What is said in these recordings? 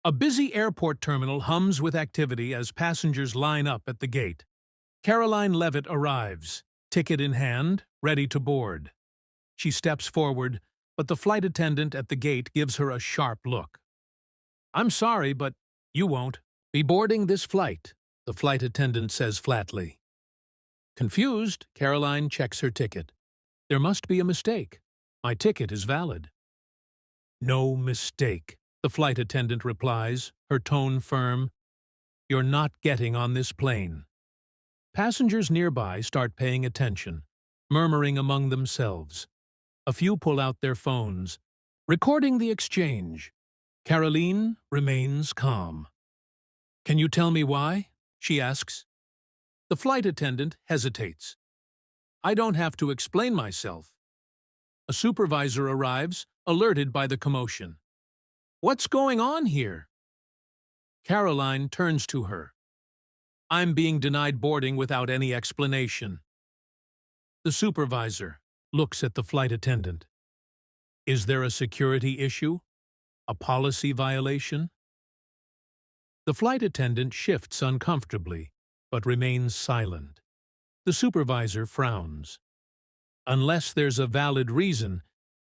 A busy airport terminal hums with activity as passengers line up at the gate. Karoline Leavitt arrives, ticket in hand, ready to board. She steps forward, but the flight attendant at the gate gives her a sharp look. "I'm sorry, but you won't be boarding this flight," the flight attendant says flatly. Confused, Karoline checks her ticket. "There must be a mistake. My ticket is valid." "No mistake," the flight attendant replies, her tone firm. "You're not getting on this plane." Passengers nearby start paying attention, murmuring among themselves. A few pull out their phones, recording the exchange. Karoline remains calm. "Can you tell me why?" she asks. The flight attendant hesitates. "I don't have to explain myself." A supervisor arrives, alerted by the commotion. "What's going on here?" Karoline turns to her. "I'm being denied boarding without any explanation." The supervisor looks at the flight attendant. "Is there a security issue? A policy violation?" The flight attendant shifts uncomfortably, but remains silent. The supervisor frowns. Unless there's a valid reason,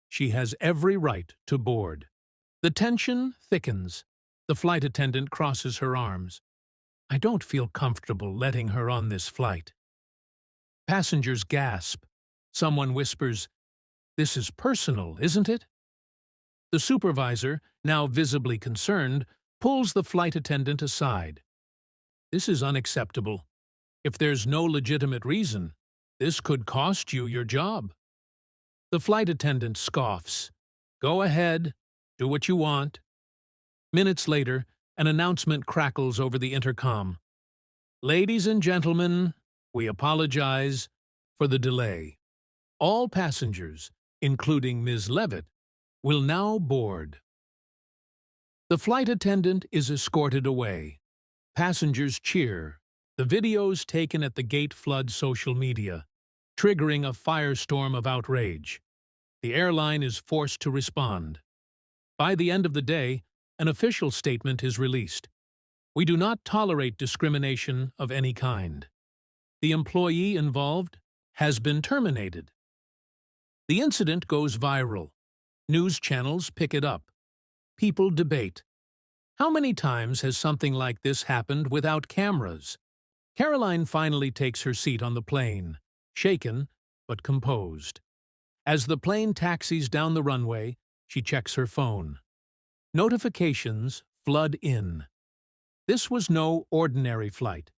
she has every right to board. The tension thickens. The flight attendant crosses her arms. "I don't feel comfortable letting her on this flight." Passengers gasp. Someone whispers, "This is personal, isn't it?" The supervisor, now visibly concerned, pulls the flight attendant aside. "This is unacceptable. If there's no legitimate reason, this could cost you your job." The flight attendant scoffs. "Go ahead, do what you want." Minutes later, an announcement crackles over the intercom. "Ladies and gentlemen, we apologize for the delay. All passengers, including Ms. Leavitt, will now board." The flight attendant is escorted away. Passengers cheer. The videos taken at the gate flood social media, triggering a firestorm of outrage. The airline is forced to respond. By the end of the day, an official statement is released. "We do not tolerate discrimination of any kind. The employee involved has been terminated." The incident goes viral. News channels pick it up. People debate. How many times has something like this happened without cameras? Karoline finally takes her seat on the plane, shaken but composed. As the plane taxis down the runway, she checks her phone. Notifications flood in. This was no ordinary flight.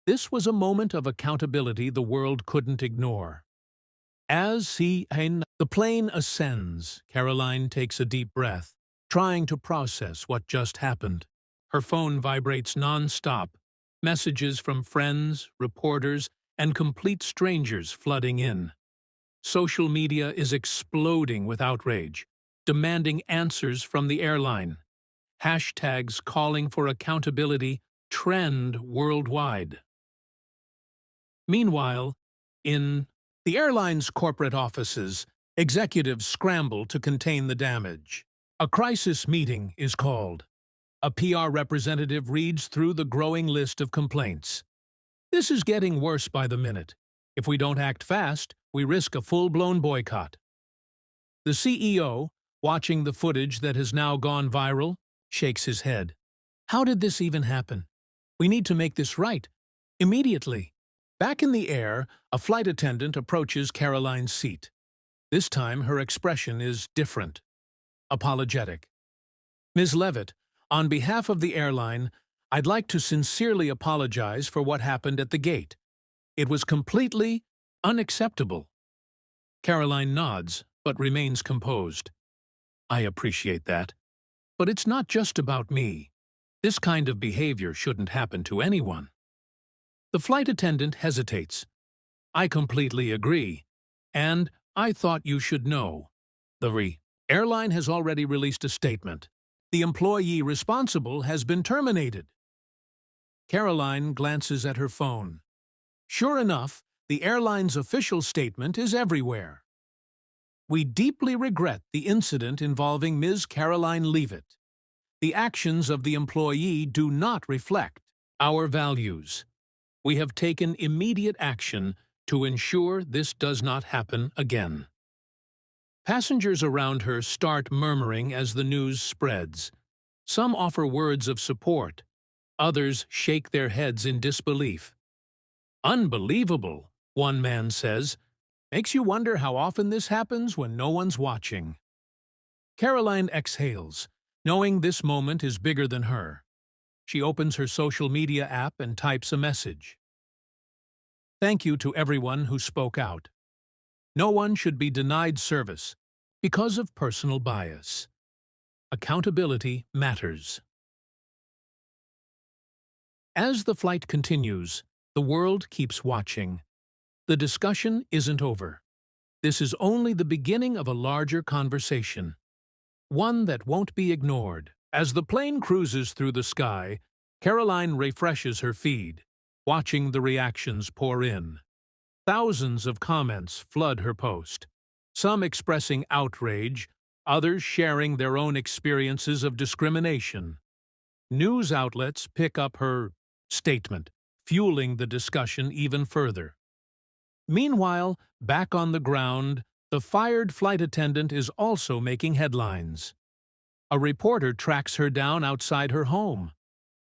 This was a moment of accountability the world couldn't ignore. As the plane ascends, Karoline takes a deep breath, trying to process what just happened. Her phone vibrates non-stop, messages from friends, reporters, and complete strangers flooding in. Social media is exploding with outrage, demanding answers from the airline. Hashtags calling for accountability trend worldwide. Meanwhile, in the airline's corporate offices, executives scramble to contain the damage. A crisis meeting is called. A PR representative reads through the growing list of complaints. "This is getting worse by the minute. If we don't act fast, we risk a full-blown boycott." The CEO, watching the footage that has now gone viral, shakes his head. "How did this even happen? We need to make this right. Immediately." Back in the air, a flight attendant approaches Karoline's seat. This time, her expression is different. Apologetic. "Ms. Leavitt, on behalf of the airline, I'd like to sincerely apologize for what happened at the gate. It was completely unacceptable." Karoline nods, but remains composed. "I appreciate that. But it's not just about me. This kind of behavior shouldn't happen to anyone." The flight attendant hesitates. "I completely agree. And I thought you should know. The airline has already released a statement. The employee responsible has been terminated." Karoline glances at her phone. Sure enough, the airline's official statement is everywhere. "We deeply regret the incident involving Ms. Karoline Leavitt. The actions of the employee do not reflect our values. We have taken immediate action to ensure this does not happen again. Passengers around her start murmuring as the news spreads. Some offer words of support. Others shake their heads in disbelief. "Unbelievable," one man says. "Makes you wonder how often this happens when no one's watching." Karoline exhales, knowing this moment is bigger than her. She opens her social media app and types a message. "Thank you to everyone who spoke out. No one should be denied service because of personal bias. Accountability matters." As the flight continues, the world keeps watching. The discussion isn't over. This is only the beginning of a larger conversation, one that won't be ignored. As the plane cruises through the sky, Karoline refreshes her feed, watching the reactions pour in. Thousands of comments flood her post, some expressing outrage, others sharing their own experiences of discrimination. News outlets pick up her statement, fueling the discussion even further. Meanwhile, back on the ground, the fired flight attendant is also making headlines. A reporter tracks her down outside her home.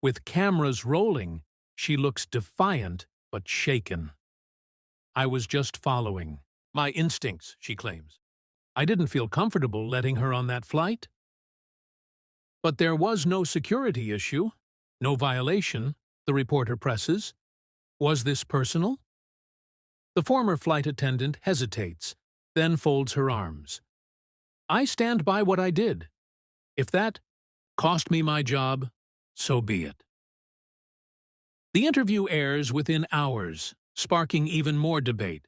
With cameras rolling, she looks defiant but shaken. "I was just following my instincts," she claims. "I didn't feel comfortable letting her on that flight." But there was no security issue, no violation, the reporter presses. Was this personal? The former flight attendant hesitates, then folds her arms. "I stand by what I did. If that cost me my job, so be it." The interview airs within hours, sparking even more debate.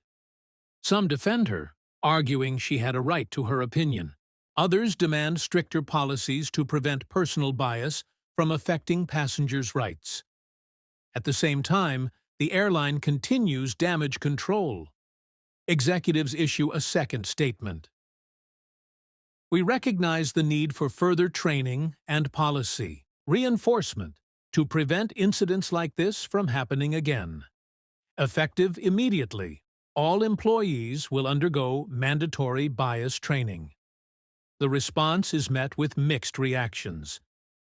Some defend her, arguing she had a right to her opinion. Others demand stricter policies to prevent personal bias from affecting passengers' rights. At the same time, the airline continues damage control. Executives issue a second statement. "We recognize the need for further training and policy reinforcement to prevent incidents like this from happening again. Effective immediately, all employees will undergo mandatory bias training." The response is met with mixed reactions.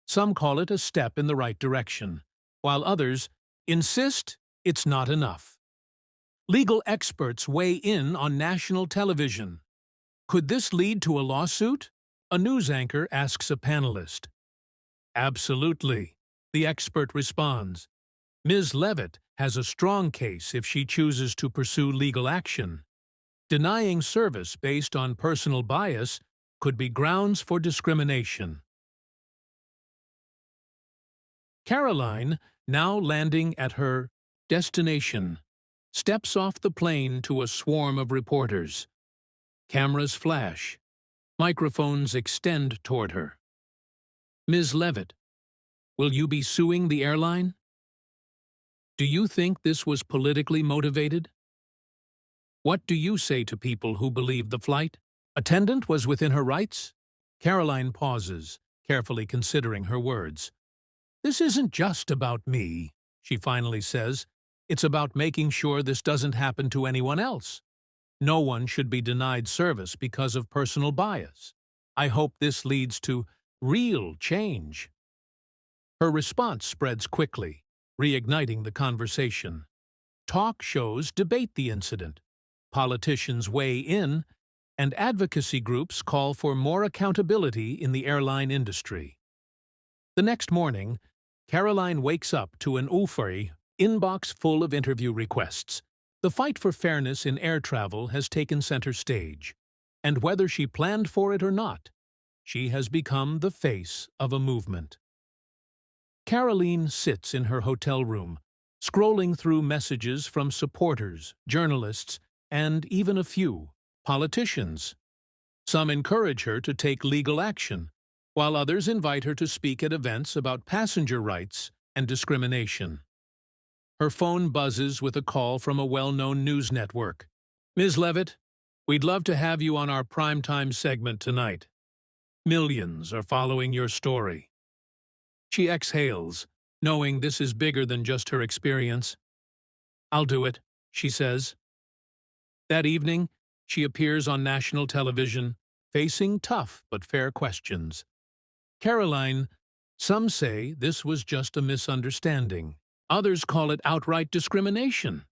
Some call it a step in the right direction, while others insist it's not enough. Legal experts weigh in on national television. Could this lead to a lawsuit? A news anchor asks a panelist. "Absolutely," the expert responds. "Ms. Leavitt has a strong case if she chooses to pursue legal action. Denying service based on personal bias could be grounds for discrimination." Karoline, now landing at her destination, steps off the plane to a swarm of reporters. Cameras flash. Microphones extend toward her. "Ms. Leavitt, will you be suing the airline? Do you think this was politically motivated? What do you say to people who believe the flight attendant was within her rights?" Karoline pauses, carefully considering her words. "This isn't just about me," she finally says. "It's about making sure this doesn't happen to anyone else. No one should be denied service because of personal bias. I hope this leads to real change." Her response spreads quickly, reigniting the conversation. Talk shows debate the incident. Politicians weigh in, and advocacy groups call for more accountability in the airline industry. The next morning, Karoline wakes up to an inbox full of interview requests. The fight for fairness in air travel has taken center stage, and whether she planned for it or not, she has become the face of a movement. Karoline sits in her hotel room, scrolling through messages from supporters, journalists, and even a few politicians. Some encourage her to take legal action, while others invite her to speak at events about passenger rights and discrimination. Her phone buzzes with a call from a well-known news network. "Ms. Leavitt, we'd love to have you on our primetime segment tonight. Millions are following your story." She exhales, knowing this is bigger than just her experience. "I'll do it," she says. That evening, she appears on national television, facing tough but fair questions. "Karoline, some say this was just a misunderstanding. Others call it outright discrimination.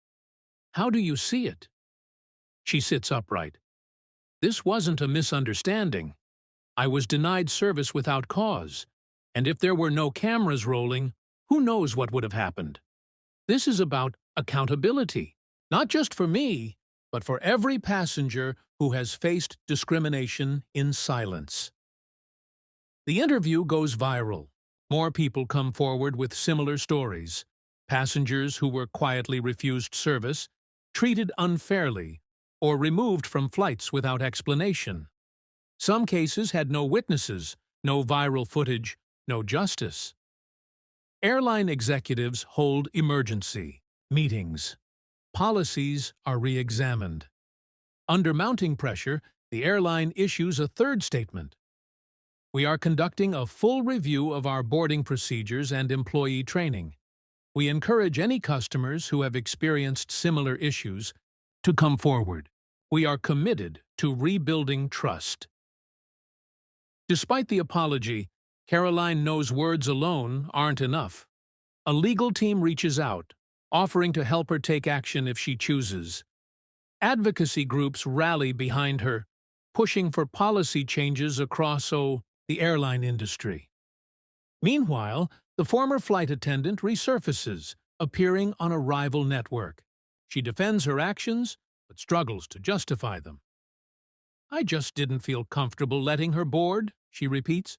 How do you see it?" She sits upright. "This wasn't a misunderstanding. I was denied service without cause, and if there were no cameras rolling, who knows what would have happened? This is about accountability, not just for me, but for every passenger who has faced discrimination in silence." The interview goes viral. More people come forward with similar stories. Passengers who were quietly refused service, treated unfairly, or removed from flights without explanation. Some cases had no witnesses, no viral footage, no justice. Airline executives hold emergency meetings. Policies are re-examined. Under mounting pressure, the airline issues a third statement. "We are conducting a full review of our boarding procedures and employee training. We encourage any customers who have experienced similar issues to come forward. We are committed to rebuilding trust." Despite the apology, Karoline knows words alone aren't enough. A legal team reaches out, offering to help her take action if she chooses. Advocacy groups rally behind her, pushing for policy changes across, the airline industry. Meanwhile, the former flight attendant resurfaces, appearing on a rival network. She defends her actions, but struggles to justify them. "I just didn't feel comfortable letting her board," she repeats.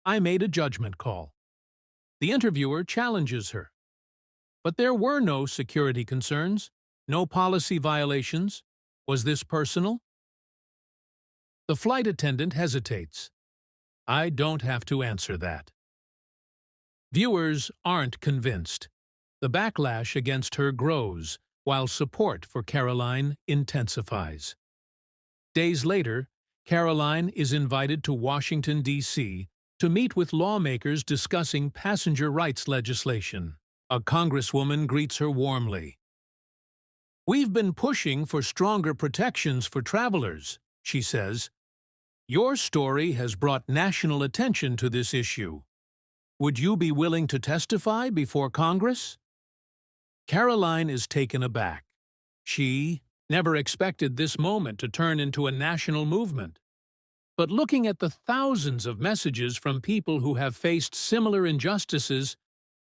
"I made a judgment call." The interviewer challenges her. "But there were no security concerns, no policy violations. Was this personal?" The flight attendant hesitates. "I don't have to answer that." Viewers aren't convinced. The backlash against her grows, while support for Karoline intensifies. Days later, Karoline is invited to Washington, D.C. to meet with lawmakers discussing passenger rights legislation. A congresswoman greets her warmly. "We've been pushing for stronger protections for travelers," she says. "Your story has brought national attention to this issue. Would you be willing to testify before Congress?" Karoline is taken aback. She never expected this moment to turn into a national movement. But looking at the thousands of messages from people who have faced similar injustices,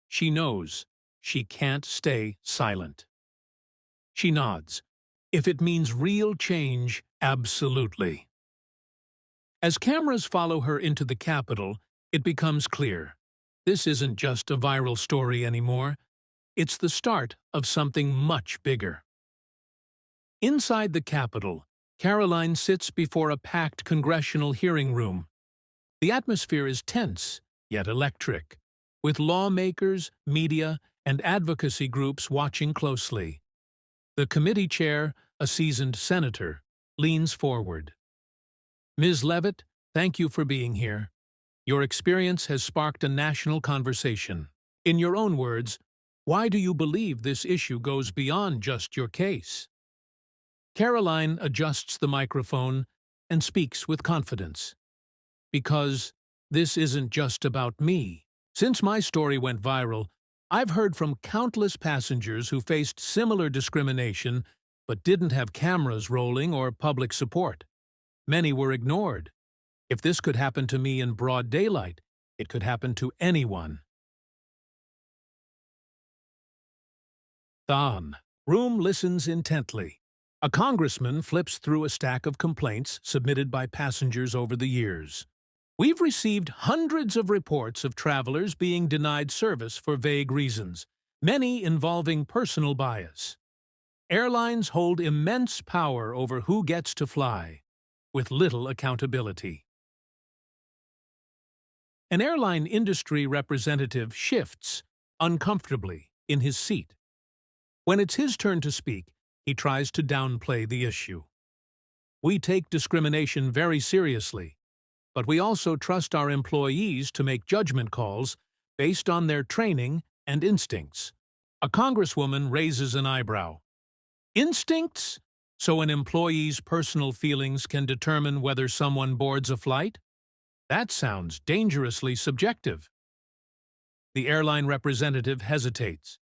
she knows she can't stay silent. She nods. If it means real change, absolutely. As cameras follow her into the Capitol, it becomes clear. This isn't just a viral story anymore. It's the start of something much bigger. Inside the Capitol, Karoline sits before a packed congressional hearing room. The atmosphere is tense, yet electric, with lawmakers, media, and advocacy groups watching closely. The committee chair, a seasoned senator, leans forward. "Ms. Leavitt, thank you for being here. Your experience has sparked a national conversation. In your own words, why do you believe this issue goes beyond just your case?" Karoline adjusts the microphone and speaks with confidence. "Because this isn't just about me. Since my story went viral, I've heard from countless passengers who faced similar discrimination but didn't have cameras rolling or public support. Many were ignored. If this could happen to me in broad daylight, it could happen to anyone." The room listens intently. A congressman flips through a stack of complaints submitted by passengers over the years. "We've received hundreds of reports of travelers being denied service for vague reasons, many involving personal bias. Airlines hold immense power over who gets to fly, with little accountability." An airline industry representative shifts, uncomfortably, in his seat. When it's his turn to speak, he tries to downplay the issue. "We take discrimination very seriously, but we also trust our employees to make judgment calls based on their training and instincts. A congresswoman raises an eyebrow. Instincts? So an employee's personal feelings can determine whether someone boards a flight? That sounds dangerously subjective. The airline representative hesitates.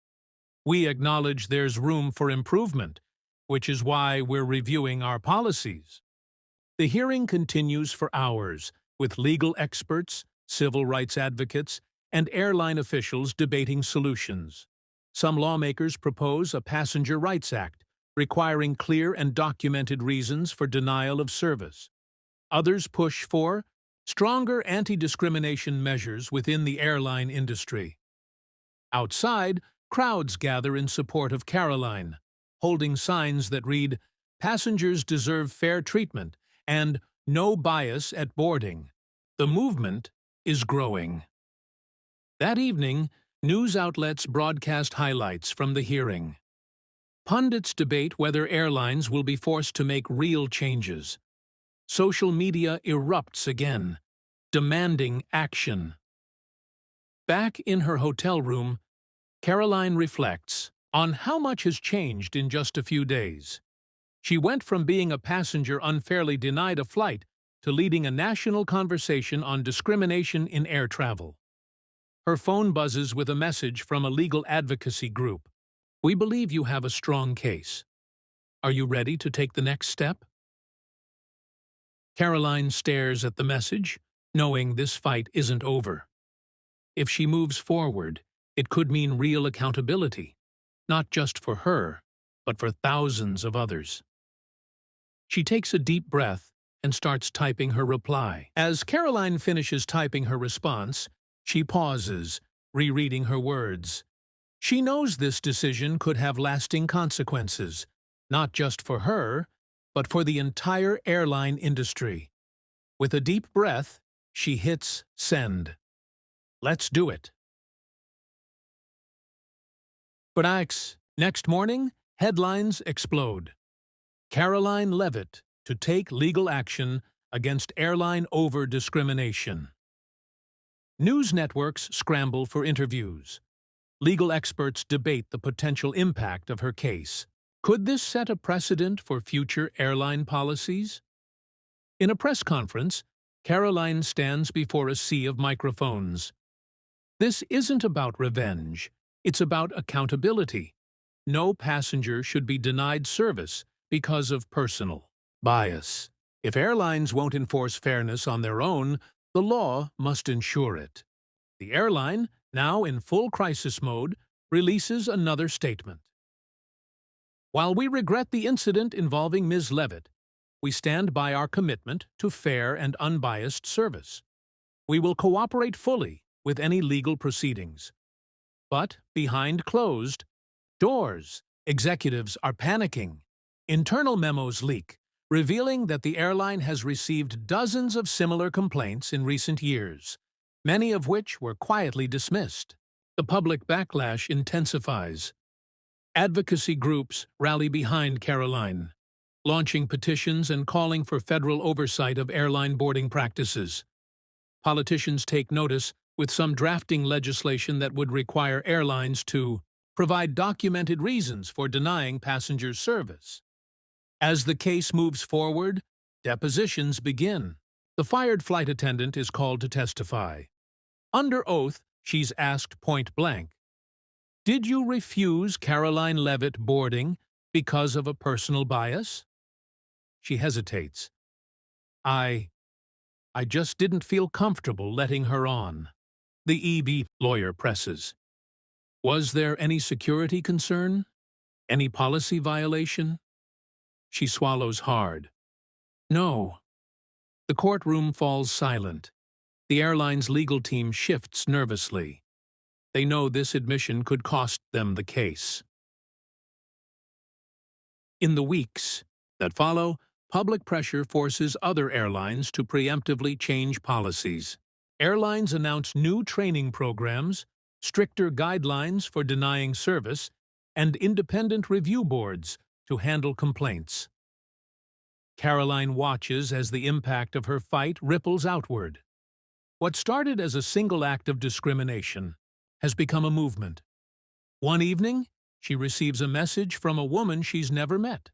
We acknowledge there's room for improvement, which is why we're reviewing our policies. The hearing continues for hours, with legal experts, civil rights advocates, and airline officials debating solutions. Some lawmakers propose a Passenger Rights Act, requiring clear and documented reasons for denial of service. Others push for stronger anti-discrimination measures within the airline industry. Outside, crowds gather in support of Karoline, holding signs that read, "Passengers deserve fair treatment," and "No bias at boarding." The movement is growing. That evening, news outlets broadcast highlights from the hearing. Pundits debate whether airlines will be forced to make real changes. Social media erupts again, demanding action. Back in her hotel room, Karoline reflects on how much has changed in just a few days. She went from being a passenger unfairly denied a flight to leading a national conversation on discrimination in air travel. Her phone buzzes with a message from a legal advocacy group. We believe you have a strong case. Are you ready to take the next step? Karoline stares at the message, knowing this fight isn't over. If she moves forward, it could mean real accountability, not just for her, but for thousands of others. She takes a deep breath and starts typing her reply. As Karoline finishes typing her response, she pauses, rereading her words. She knows this decision could have lasting consequences, not just for her, but for the entire airline industry. With a deep breath, she hits send. Let's do it. But next morning, headlines explode. Karoline Leavitt to take legal action against airline over discrimination. News networks scramble for interviews. Legal experts debate the potential impact of her case. Could this set a precedent for future airline policies? In a press conference, Karoline stands before a sea of microphones. This isn't about revenge. It's about accountability. No passenger should be denied service because of personal bias. If airlines won't enforce fairness on their own, the law must ensure it. The airline, now in full crisis mode, releases another statement. While we regret the incident involving Ms. Leavitt, we stand by our commitment to fair and unbiased service. We will cooperate fully with any legal proceedings. But behind closed doors, executives are panicking. Internal memos leak, revealing that the airline has received dozens of similar complaints in recent years, many of which were quietly dismissed. The public backlash intensifies. Advocacy groups rally behind Karoline, launching petitions and calling for federal oversight of airline boarding practices. Politicians take notice, with some drafting legislation that would require airlines to provide documented reasons for denying passengers service. As the case moves forward, depositions begin. The fired flight attendant is called to testify. Under oath, she's asked point-blank, "Did you refuse Karoline Leavitt boarding because of a personal bias?" She hesitates. I just didn't feel comfortable letting her on." The EB lawyer presses. "Was there any security concern? Any policy violation?" She swallows hard. "No." The courtroom falls silent. The airline's legal team shifts nervously. They know this admission could cost them the case. In the weeks that follow, public pressure forces other airlines to preemptively change policies. Airlines announce new training programs, stricter guidelines for denying service, and independent review boards to handle complaints. Karoline watches as the impact of her fight ripples outward. What started as a single act of discrimination has become a movement. One evening, she receives a message from a woman she's never met.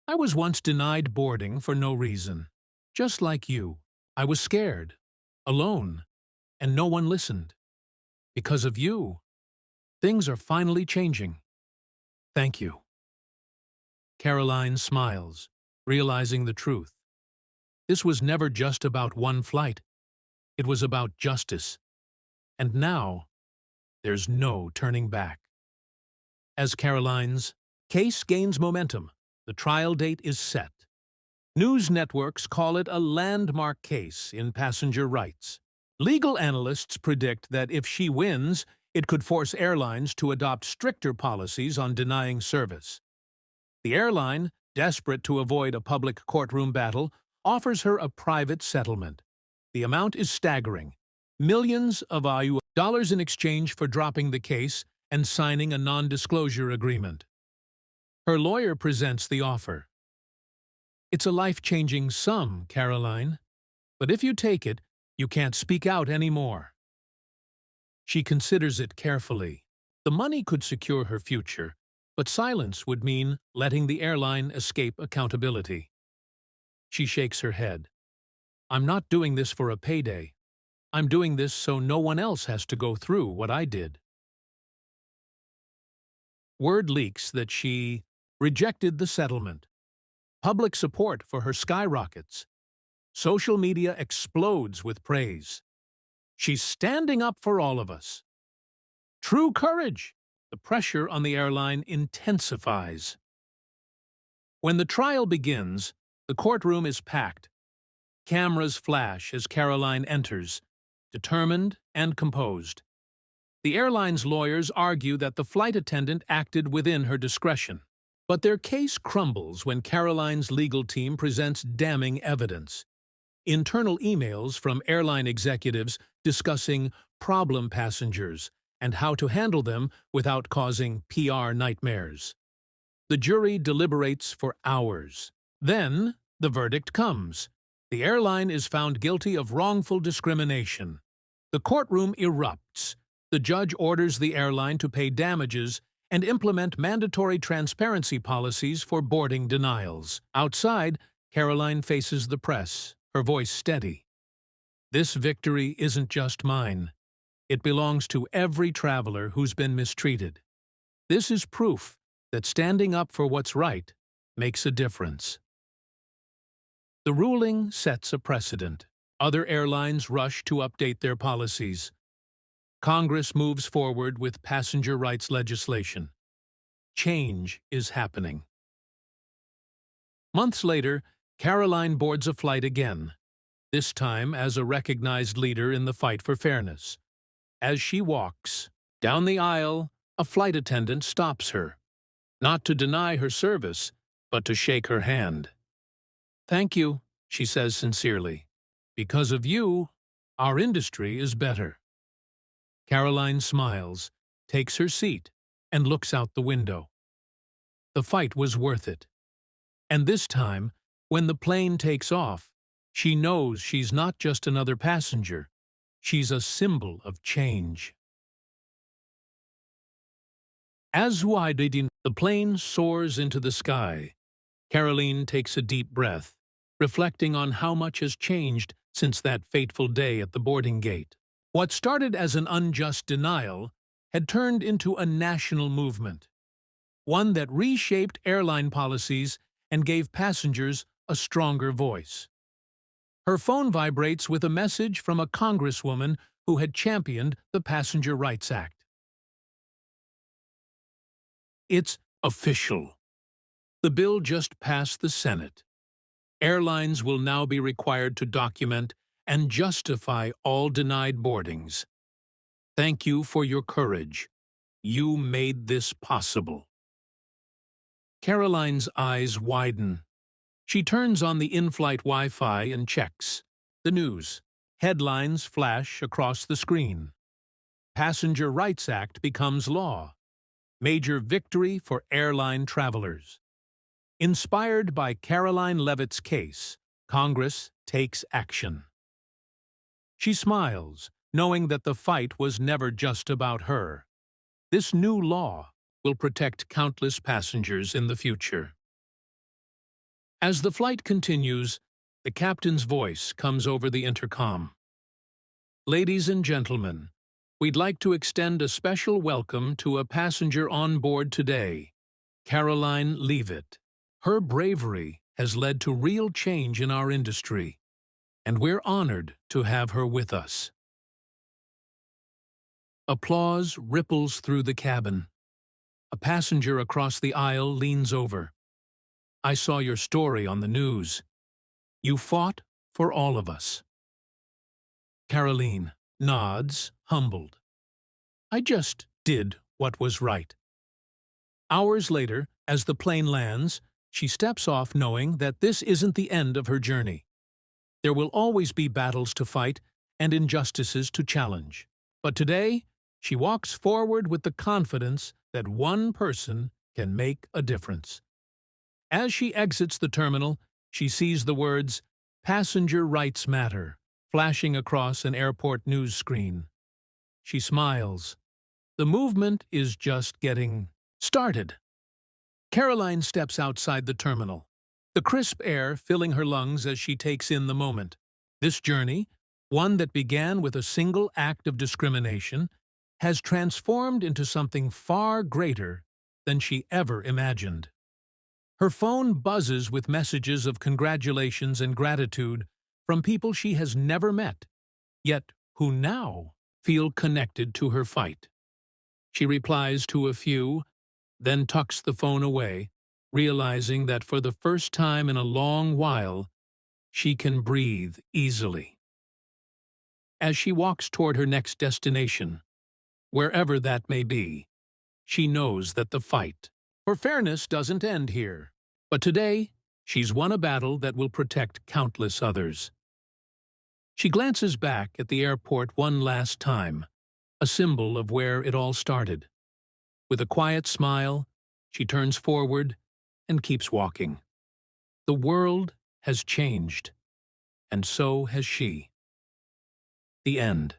"I was once denied boarding for no reason. Just like you. I was scared, alone, and no one listened. Because of you, things are finally changing. Thank you." Karoline smiles, realizing the truth. This was never just about one flight. It was about justice. And now, there's no turning back. As Karoline's case gains momentum, the trial date is set. News networks call it a landmark case in passenger rights. Legal analysts predict that if she wins, it could force airlines to adopt stricter policies on denying service. The airline, desperate to avoid a public courtroom battle, offers her a private settlement. The amount is staggering, millions of dollars in exchange for dropping the case and signing a non-disclosure agreement. Her lawyer presents the offer. "It's a life-changing sum, Karoline, but if you take it, you can't speak out anymore." She considers it carefully. The money could secure her future, but silence would mean letting the airline escape accountability. She shakes her head. "I'm not doing this for a payday. I'm doing this so no one else has to go through what I did." Word leaks that she rejected the settlement. Public support for her skyrockets. Social media explodes with praise. "She's standing up for all of us." True courage! The pressure on the airline intensifies. When the trial begins, the courtroom is packed. Cameras flash as Karoline enters, determined and composed. The airline's lawyers argue that the flight attendant acted within her discretion. But their case crumbles when Karoline's legal team presents damning evidence. Internal emails from airline executives discussing problem passengers and how to handle them without causing PR nightmares. The jury deliberates for hours. Then, the verdict comes. The airline is found guilty of wrongful discrimination. The courtroom erupts. The judge orders the airline to pay damages and implement mandatory transparency policies for boarding denials. Outside, Karoline faces the press, her voice steady. "This victory isn't just mine. It belongs to every traveler who's been mistreated. This is proof that standing up for what's right makes a difference." The ruling sets a precedent. Other airlines rush to update their policies. Congress moves forward with passenger rights legislation. Change is happening. Months later, Karoline boards a flight again, this time as a recognized leader in the fight for fairness. As she walks down the aisle, a flight attendant stops her, not to deny her service, but to shake her hand. "Thank you," she says sincerely. "Because of you, our industry is better." Karoline smiles, takes her seat, and looks out the window. The fight was worth it. And this time, when the plane takes off, she knows she's not just another passenger. She's a symbol of change. As the plane soars into the sky, Karoline takes a deep breath, reflecting on how much has changed since that fateful day at the boarding gate. What started as an unjust denial had turned into a national movement, one that reshaped airline policies and gave passengers a stronger voice. Her phone vibrates with a message from a congresswoman who had championed the Passenger Rights Act. It's official. The bill just passed the Senate. Airlines will now be required to document and justify all denied boardings. Thank you for your courage. You made this possible. Karoline's eyes widen. She turns on the in-flight Wi-Fi and checks. The news. Headlines flash across the screen. Passenger Rights Act becomes law. Major victory for airline travelers. Inspired by Karoline Leavitt's case, Congress takes action. She smiles, knowing that the fight was never just about her. This new law will protect countless passengers in the future. As the flight continues, the captain's voice comes over the intercom. Ladies and gentlemen, we'd like to extend a special welcome to a passenger on board today, Karoline Leavitt. Her bravery has led to real change in our industry, and we're honored to have her with us. Applause ripples through the cabin. A passenger across the aisle leans over. I saw your story on the news. You fought for all of us. Karoline nods, humbled. I just did what was right. Hours later, as the plane lands, she steps off knowing that this isn't the end of her journey. There will always be battles to fight and injustices to challenge. But today, she walks forward with the confidence that one person can make a difference. As she exits the terminal, she sees the words, "Passenger Rights Matter," flashing across an airport news screen. She smiles. The movement is just getting started. Karoline steps outside the terminal, the crisp air filling her lungs as she takes in the moment. This journey, one that began with a single act of discrimination, has transformed into something far greater than she ever imagined. Her phone buzzes with messages of congratulations and gratitude from people she has never met, yet who now feel connected to her fight. She replies to a few, then tucks the phone away, realizing that for the first time in a long while, she can breathe easily. As she walks toward her next destination, wherever that may be, she knows that the fight for fairness doesn't end here. But today, she's won a battle that will protect countless others. She glances back at the airport one last time, a symbol of where it all started. With a quiet smile, she turns forward and keeps walking. The world has changed, and so has she. The end.